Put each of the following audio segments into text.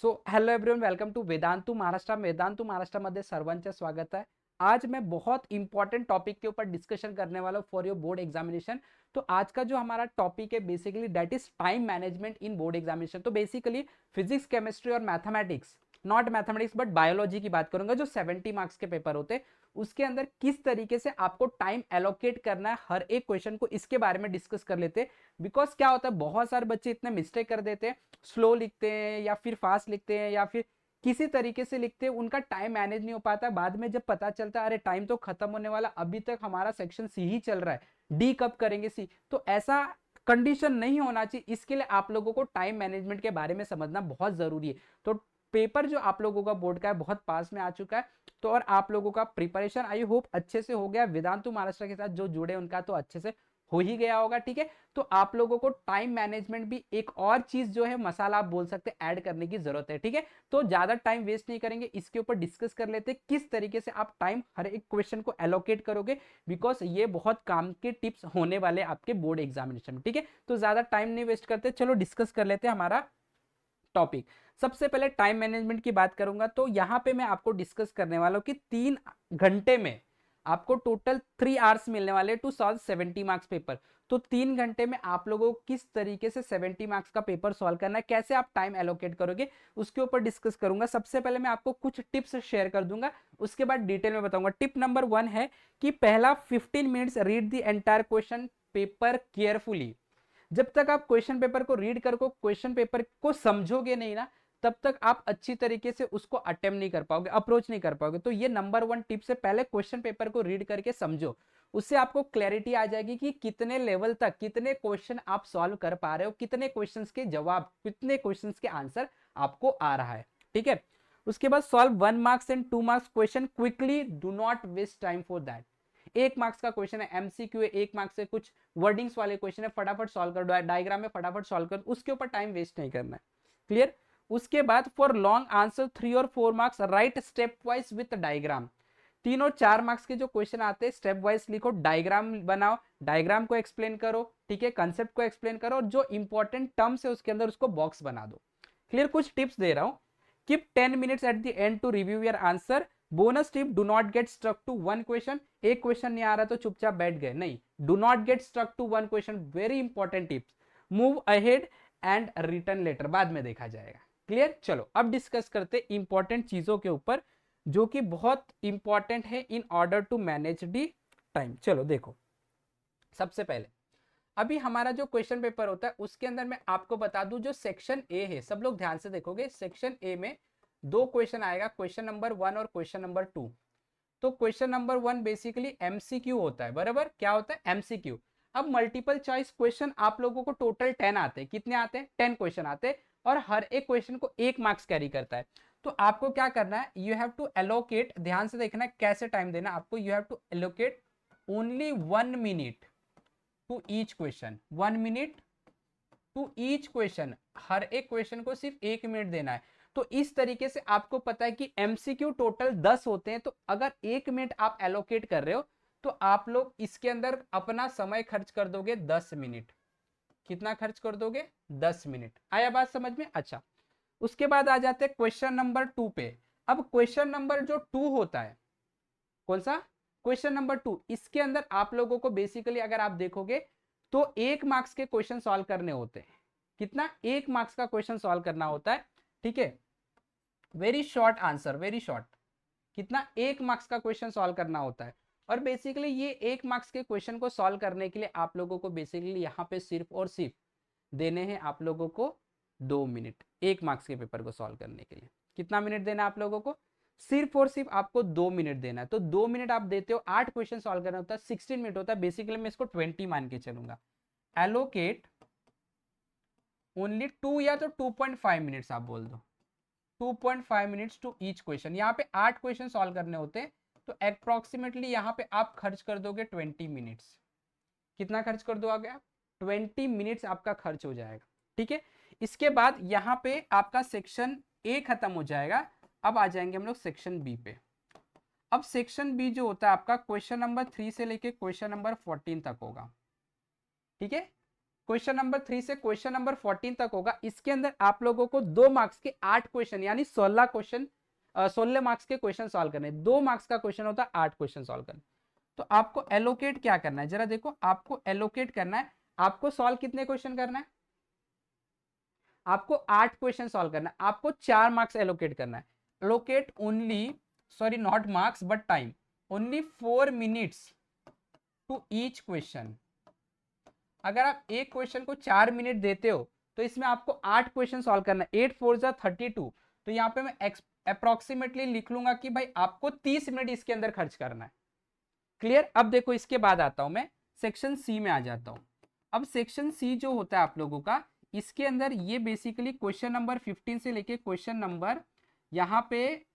So hello everyone, welcome to Vedantu Maharashtra. Vedantu Maharashtra मध्ये सर्वांचं स्वागत है। आज मैं बहुत इंपॉर्टेंट टॉपिक के ऊपर डिस्कशन करने वाला हूँ फॉर योर बोर्ड एग्जामिनेशन। तो आज का जो हमारा टॉपिक है basically that is time management in board examination. तो बेसिकली फिजिक्स, केमिस्ट्री और mathematics, not mathematics but biology की बात करूंगा, जो 70 मार्क्स के पेपर होते हैं उसके अंदर किस तरीके से आपको टाइम एलोकेट करना है हर एक क्वेश्चन को, इसके बारे में डिस्कस कर लेते हैं। बिकॉज क्या होता है, बहुत सारे बच्चे इतने मिस्टेक कर देते हैं, स्लो लिखते हैं या फिर फास्ट लिखते हैं या फिर किसी तरीके से लिखते हैं, उनका टाइम मैनेज नहीं हो पाता। बाद में जब पता चलता है अरे टाइम तो खत्म होने वाला, अभी तक हमारा सेक्शन सी ही चल रहा है, डी कब करेंगे सी। तो ऐसा कंडीशन नहीं होना चाहिए। इसके लिए आप लोगों को टाइम मैनेजमेंट के बारे में समझना बहुत जरूरी है। तो पेपर जो आप लोगों का बोर्ड का है बहुत पास में आ चुका है। तो और आप लोगों का प्रिपरेशन आई होप अच्छे से हो गया। वेदांतु महाराष्ट्र के साथ जो जुड़े उनका तो अच्छे से हो ही गया होगा, ठीक है। तो आप लोगों को टाइम मैनेजमेंट भी एक और चीज जो है, मसाला आप बोल सकते हैं, ऐड करने की जरूरत है, ठीक है। तो ज्यादा टाइम वेस्ट नहीं करेंगे, इसके ऊपर डिस्कस कर लेते हैं किस तरीके से आप टाइम हर एक क्वेश्चन को एलोकेट करोगे। बिकॉज ये बहुत काम के टिप्स होने वाले आपके बोर्ड एग्जामिनेशन में, ठीक है। तो ज्यादा टाइम नहीं वेस्ट करते, चलो डिस्कस कर लेते हैं हमारा टॉपिक। सबसे पहले टाइम मैनेजमेंट की बात करूंगा तो यहां पे मैं आपको डिस्कस करने वाला हूं कि 3 घंटे में आपको टोटल 3 आवर्स मिलने वाले टू सॉल्व 70 मार्क्स पेपर। तो 3 घंटे में आप लोगों को किस तरीके से 70 मार्क्स का पेपर सॉल्व करना है, कैसे आप टाइम एलोकेट करोगे, उसके ऊपर डिस्कस करूंगा। सबसे पहले मैं आपको कुछ टिप्स शेयर कर दूंगा, उसके बाद डिटेल में बताऊंगा। टिप नंबर 1 है कि पहला 15 minutes read the entire question paper carefully. जब तक आप क्वेश्चन पेपर को रीड कर को क्वेश्चन पेपर को समझोगे नहीं ना, तब तक आप अच्छी तरीके से उसको अटेम्प्ट नहीं कर पाओगे, अप्रोच नहीं कर पाओगे। तो ये नंबर 1 टिप से पहले क्वेश्चन पेपर को रीड करके समझो। उससे आपको क्लैरिटी आ जाएगी कि कितने लेवल तक कितने क्वेश्चन आप सॉल्व कर पा रहे हो, कितने क्वेश्चंस के जवाब, कितने क्वेश्चंस के आंसर आपको आ रहा है, ठीक है। उसके बाद solve 1 marks and 2 marks question quickly, do not waste time for that. 1 marks का क्वेश्चन है, एमसीक्यू है, 1 मार्क्स से कुछ वर्डिंग्स वाले क्वेश्चन है, फटाफट सॉल्व कर दो, डायग्राम में फटाफट सॉल्व कर, उसके ऊपर टाइम वेस्ट नहीं करना है, क्लियर। उसके बाद फॉर लॉन्ग आंसर 3 और 4 marks right step wise with diagram. 3 और 4 मार्क्स के जो क्वेश्चन आते हैं स्टेप वाइज लिखो, डायग्राम बनाओ, डायग्राम को एक्सप्लेन करो, ठीक है, कंसेप्ट को एक्सप्लेन करो, और जो इंपॉर्टेंट टर्म्स है उसके अंदर उसको बॉक्स बना दो, क्लियर। कुछ टिप्स दे रहा हूं। Keep 10 minutes at the end to review your answer. Bonus tip, do not get struck to one question. एक क्वेश्चन नहीं आ रहा तो चुपचाप बैठ गए, नहीं, do not get struck to one question, very important tips. Move ahead and return later, बाद में देखा जाएगा, क्लियर। चलो अब डिस्कस करते इंपॉर्टेंट चीजों के ऊपर जो कि बहुत इंपॉर्टेंट है in order to manage the time. चलो देखो, सबसे पहले अभी हमारा जो क्वेश्चन पेपर होता है उसके अंदर मैं आपको बता दूं, जो सेक्शन ए है, सब लोग ध्यान से देखोगे, सेक्शन ए में 2 क्वेश्चन आएगा, क्वेश्चन नंबर 1 और क्वेश्चन नंबर 2। तो क्वेश्चन नंबर 1 बेसिकली एमसीक्यू होता है, बराबर, क्या होता है, एमसीक्यू। अब मल्टीपल चॉइस क्वेश्चन आप लोगों को टोटल 10 आते हैं, कितने आते हैं, 10 क्वेश्चन आते हैं, और हर एक क्वेश्चन को 1 मार्क्स कैरी करता है। तो आपको क्या करना है, यू हैव टू एलोकेट, ध्यान से देखना है कैसे टाइम देना आपको, you have to allocate only 1 minute to each question, 1 minute to each question, हर एक क्वेश्चन को सिर्फ 1 मिनट देना है। तो इस तरीके से आपको पता है कि एमसीक्यू टोटल 10 होते हैं, तो अगर 1 मिनट आप एलोकेट कर रहे हो तो आप लोग इसके अंदर अपना समय खर्च कर दोगे 10 मिनट। कितना खर्च कर दोगे, 10 मिनट। आया बात समझ में, अच्छा। उसके बाद आ जाते हैं क्वेश्चन नंबर 2 पे। अब क्वेश्चन नंबर जो 2 होता है, कौन सा, क्वेश्चन नंबर 2, इसके अंदर आप लोगों को बेसिकली अगर आप देखोगे तो 1 मार्क्स के क्वेश्चन सॉल्व करने होते हैं। कितना, 1 मार्क्स का क्वेश्चन सॉल्व करना होता है, ठीक है। Very short answer, very short. कितना, 1 मार्क्स का क्वेश्चन सॉल्व करना होता है। और बेसिकली ये 1 मार्क्स के क्वेश्चन को सॉल्व करने के लिए आप लोगों को बेसिकली यहाँ पे सिर्फ और सिर्फ देने हैं आप लोगों को 2 मिनट, 1 मार्क्स के पेपर को सॉल्व करने के लिए। कितना मिनट देना है आप लोगों को, सिर्फ और सिर्फ आपको 2 मिनट देना है। तो 2 मिनट आप देते हो, 8 क्वेश्चन सॉल्व करना होता है, 16 मिनट होता है, बेसिकली मैं इसको 20 मान के चलूंगा। एलोकेट ओनली 2 या तो 2.5 मिनट्स आप बोल दो, 2.5 मिनट्स टू ईच क्वेश्चन। यहाँ पे 8 क्वेश्चन सॉल्व करने होते हैं, तो अप्रोक्सीमेटली यहाँ पे आप खर्च कर दोगे 20 मिनट्स। कितना खर्च कर दो, आ गया 20 मिनट्स आपका खर्च हो जाएगा, ठीक है। इसके बाद यहाँ पे आपका सेक्शन ए खत्म हो जाएगा। अब आ जाएंगे हम लोग सेक्शन बी पे। अब सेक्शन बी जो होता है आपका क्वेश्चन नंबर 3 से लेके क्वेश्चन नंबर 14 तक होगा, ठीक है। क्वेश्चन नंबर 3 से क्वेश्चन नंबर 14 तक होगा। इसके अंदर आप लोगों को 2 मार्क्स के 8 क्वेश्चन यानी 16 क्वेश्चन 16 मार्क्स के क्वेश्चन सॉल्व करने। 2 मार्क्स का क्वेश्चन होता है, 8 क्वेश्चन सॉल्व करने। तो आपको एलोकेट क्या करना है, जरा देखो, आपको एलोकेट करना है। आपको सॉल्व कितने क्वेश्चन करना है, आपको 8 क्वेश्चन सॉल्व करना है। आपको 4 मार्क्स एलोकेट करना है। Allocate only, sorry not marks but time, only 4 minutes to each question. अगर आप एक क्वेश्चन को 4 मिनट देते हो तो इसमें आपको 8 क्वेश्चन सॉल्व करना है। 8 4 जा 32। तो यहाँ पे मैं अप्रोक्सीमेटली लिख लूंगा कि भाई आपको 30 मिनट इसके अंदर खर्च करना है। क्लियर। अब देखो इसके बाद आता हूं मैं सेक्शन सी में आ जाता हूं। अब सेक्शन सी जो होता है आप लोगों का, इसके अंदर ये बेसिकली क्वेश्चन नंबर 15 से लेके क्वेश्चन नंबर यहाँ पे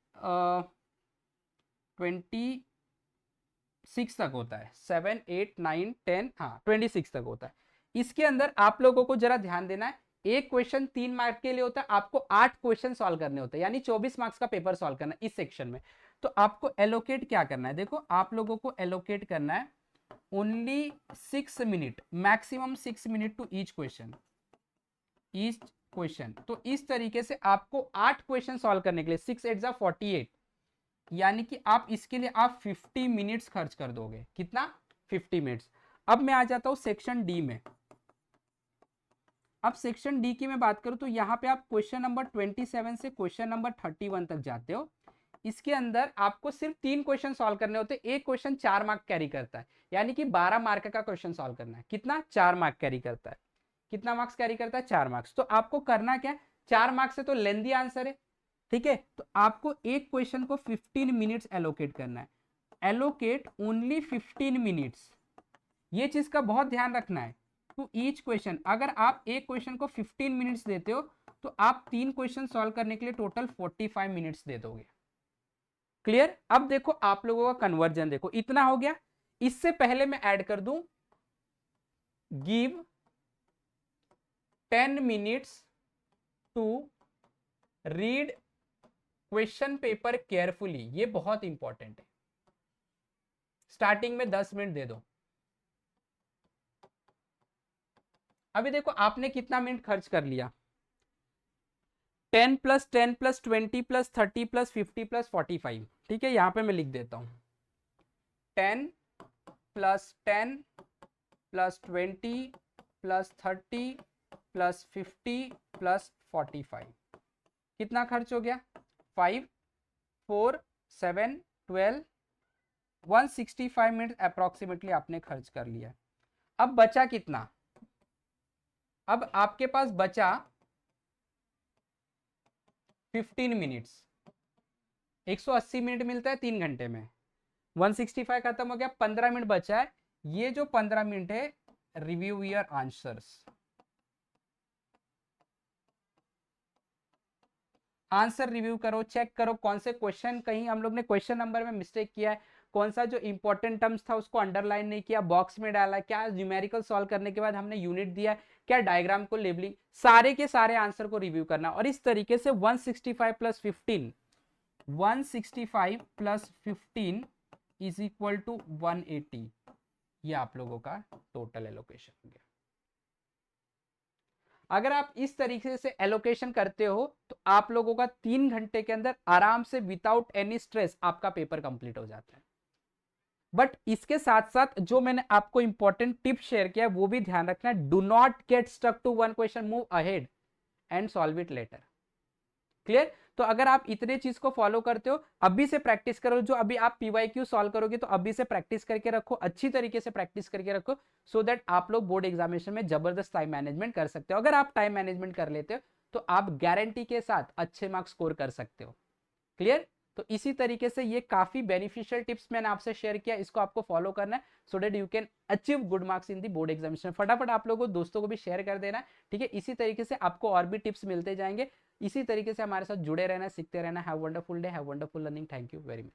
26 तक होता है। 7 8 9 10, हाँ 26 तक होता है। इसके अंदर आप लोगों को जरा ध्यान देना है, एक क्वेश्चन 3 मार्क के लिए होता है, आपको 8 क्वेश्चन सॉल्व करने होते हैं, यानी 24 मार्क्स का पेपर सॉल्व करना है इस सेक्शन में। तो आपको एलोकेट क्या करना है, देखो आप लोगों को एलोकेट करना है only 6 minute, maximum 6 minute to each question, each question. तो इस तरीके से आपको 8 क्वेश्चन सॉल्व करने के लिए 6 8 जा 48, यानी कि आप इसके लिए आप 50 मिनट्स खर्च कर दोगे। कितना, 50 मिनट्स। अब मैं आ जाता हूं सेक्शन डी में। अब सेक्शन डी की मैं बात करूं तो यहां पे आप क्वेश्चन नंबर 27 से क्वेश्चन नंबर 31 तक जाते हो। इसके अंदर आपको सिर्फ 3 क्वेश्चन सॉल्व करने होते हैं। एक क्वेश्चन 4 मार्क कैरी करता है, यानी कि 12 मार्क का क्वेश्चन सॉल्व करना है। कितना, 4 मार्क कैरी करता है। कितना मार्क्स कैरी करता है, 4 मार्क्स। तो आपको करना क्या है, 4 मार्क्स से तो लेंदी आंसर है, ठीक है। तो आपको एक क्वेश्चन को 15 मिनट्स एलोकेट करना है। एलोकेट ओनली 15 मिनट्स, ये चीज का बहुत ध्यान रखना है। टू ईच क्वेश्चन, अगर आप एक क्वेश्चन को 15 मिनट्स देते हो तो आप 3 क्वेश्चन सॉल्व करने के लिए टोटल 45 मिनट्स दे दोगे। क्लियर। अब देखो आप लोगों का कन्वर्जन देखो, इतना हो गया। इससे पहले मैं ऐड कर दूं give 10 minutes to read question paper carefully. ये बहुत इंपॉर्टेंट है। स्टार्टिंग में 10 मिनट दे दो। अभी देखो आपने कितना मिनट खर्च कर लिया, 10 plus 10 plus 20 plus 30 plus 50 plus 45, ठीक है। यहां पे मैं लिख देता हूं 10 plus 10 plus 20 plus 30 plus 50 plus 45। कितना खर्च हो गया, 5 4 7 12, 165 मिनट अप्रोक्सीमेटली आपने खर्च कर लिया। अब बचा कितना, अब आपके पास बचा 15 मिनट्स। 180 मिनट मिलता है 3 घंटे में, 165 खत्म हो गया, 15 मिनट बचा है। ये जो 15 मिनट है, review your answers. Answer review करो, चेक करो कौन से क्वेश्चन, कहीं हम लोग ने क्वेश्चन नंबर में मिस्टेक किया है, कौन सा जो इंपॉर्टेंट टर्म्स था उसको अंडरलाइन नहीं किया, बॉक्स में डाला, क्या न्यूमेरिकल सॉल्व करने के बाद हमने यूनिट दिया, क्या डायग्राम को लेबलिंग, सारे के सारे आंसर को रिव्यू करना। और इस तरीके से 165 plus 15, 165 plus 15 is equal to 180। ये आप लोगों का टोटल एलोकेशन हो गया। अगर आप इस तरीके से एलोकेशन करते हो तो आप लोगों का 3 घंटे के अंदर आराम से विदाउट एनी स्ट्रेस आपका पेपर कंप्लीट हो जाता है। बट इसके साथ साथ जो मैंने आपको इंपॉर्टेंट टिप शेयर किया है वो भी ध्यान रखना है। Do not get stuck to one question, move ahead and solve it later. Clear. तो अगर आप इतने चीज को फॉलो करते हो, अभी से प्रैक्टिस करो। जो अभी आप पीवाईक्यू सॉल्व करोगे तो अभी से प्रैक्टिस करके रखो, अच्छी तरीके से प्रैक्टिस करके रखो, सो दैट आप लोग बोर्ड एग्जामिनेशन में जबरदस्त टाइम मैनेजमेंट कर सकते हो। अगर आप टाइम मैनेजमेंट कर लेते हो तो आप गारंटी के साथ अच्छे मार्क्स स्कोर कर सकते हो। क्लियर। तो इसी तरीके से ये काफी बेनिफिशियल टिप्स मैंने आपसे शेयर किया, इसको आपको फॉलो करना है so that you can achieve good marks in the board examination. फटाफट आप लोगों को दोस्तों को भी शेयर कर देना, ठीक है। इसी तरीके से आपको और भी टिप्स मिलते जाएंगे। इसी तरीके से हमारे साथ जुड़े रहना, सीखते रहना। Have wonderful day, have wonderful learning. Thank you very much.